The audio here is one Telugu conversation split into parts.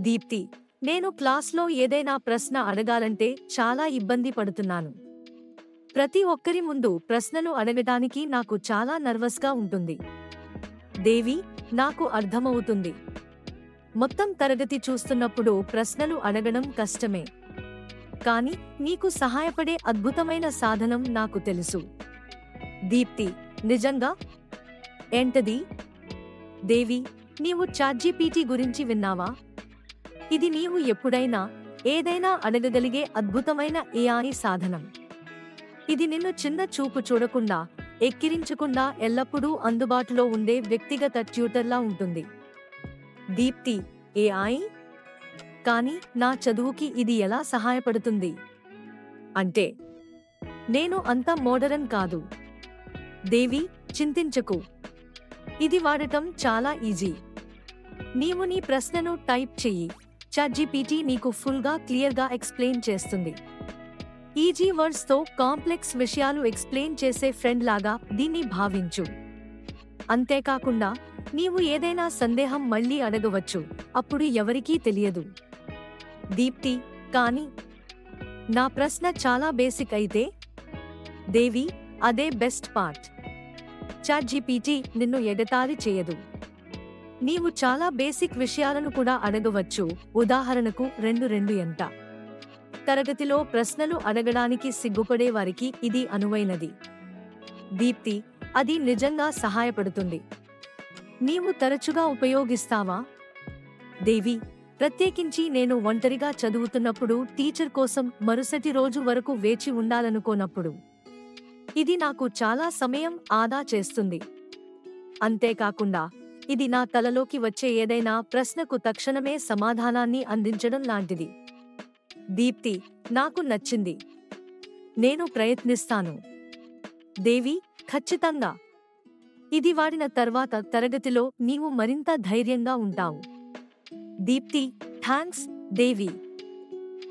దీప్తి, నేను క్లాస్లో ఏదైనా ప్రశ్న అడగాలంటే చాలా ఇబ్బంది పడుతున్నాను. ప్రతి ఒక్కరి ముందు ప్రశ్నలు అడగడానికి నాకు చాలా నర్వస్గా ఉంటుంది. దేవి, నాకు అర్థమవుతుంది. మొత్తం తరగతి చూస్తున్నప్పుడు ప్రశ్నలు అడగడం కష్టమే. కానీ నీకు సహాయపడే అద్భుతమైన సాధనం నాకు తెలుసు. దీప్తి, నిజంగా? ఏంటది? దేవి, నీవు చాట్‌జీపీటీ గురించి విన్నావా? ఇది నీవు ఎప్పుడైనా ఏదైనా అడగగలిగే అద్భుతమైన ఏఐ సాధనం. ఇది నిన్ను చిన్న చూపు చూడకుండా, ఎక్కిరించకుండా ఎల్లప్పుడూ అందుబాటులో ఉండే వ్యక్తిగత ట్యూటర్లా ఉంటుంది. దీప్తి, ఏఐ? కానీ నా చదువుకి ఇది ఎలా సహాయపడుతుంది? అంటే నేను అంత మోడరన్ కాదు. దేవి, చింతించకు. ఇది వాడటం చాలా ఈజీ. నీవు నీ ప్రశ్నను టైప్ చెయ్యి, చాట్‌జీపీటీ నీకు ఫుల్గా క్లియర్గా ఎక్స్ప్లెయిన్ చేస్తుంది. ఈజీ వర్డ్స్తో కాంప్లెక్స్ విషయాలు ఎక్స్ప్లెయిన్ చేసే ఫ్రెండ్ లాగా దీన్ని భావించు. అంతేకాకుండా నీవు ఏదైనా సందేహం మళ్ళీ అడగవచ్చు, అప్పుడు ఎవరికీ తెలియదు. దీప్తి, కానీ నా ప్రశ్న చాలా బేసిక్ అయితే? దేవి, అదే బెస్ట్ పార్ట్. చాట్‌జీపీటీ నిన్ను ఎగతాళి చేయదు. నీవు చాలా బేసిక్ విషయాలను కూడా అడగవచ్చు. ఉదాహరణకు 2 ఎంత? తరగతిలో ప్రశ్నలు అడగడానికి సిగ్గుపడే వారికి ఇది అనువైనది. దీప్తి, అది నిజంగా సహాయపడుతుంది. నీవు తరచుగా ఉపయోగిస్తావా? దేవి, ప్రత్యేకించి నేను ఒంటరిగా చదువుతున్నప్పుడు, టీచర్ కోసం మరుసటి రోజు వరకు వేచి ఉండాలనుకోనప్పుడు. ఇది నాకు చాలా సమయం ఆదా చేస్తుంది. అంతేకాకుండా ఇది నా తలలోకి వచ్చే ఏదైనా ప్రశ్నకు తక్షణమే సమాధానాన్ని అందించడం లాంటిది. దీప్తి, నాకు నచ్చింది. నేను ప్రయత్నిస్తాను. దేవి, ఖచ్చితంగా. ఇది వాడిన తర్వాత తరగతిలో నీవు మరింత ధైర్యంగా ఉంటావు. దీప్తి, థాంక్స్, దేవి.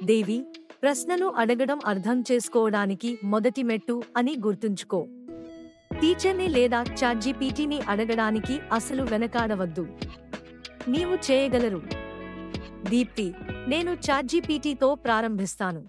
దేవి, ప్రశ్నలు అడగడం అర్థం చేసుకోవడానికి మొదటి మెట్టు అని గుర్తుంచుకో. టీచర్ని లేదా చాట్‌జీపీటీని అడగడానికి అసలు వెనకాడవద్దు. నీవు చేయగలరు. దీప్తి, నేను చాట్‌జీపీటీతో ప్రారంభిస్తాను.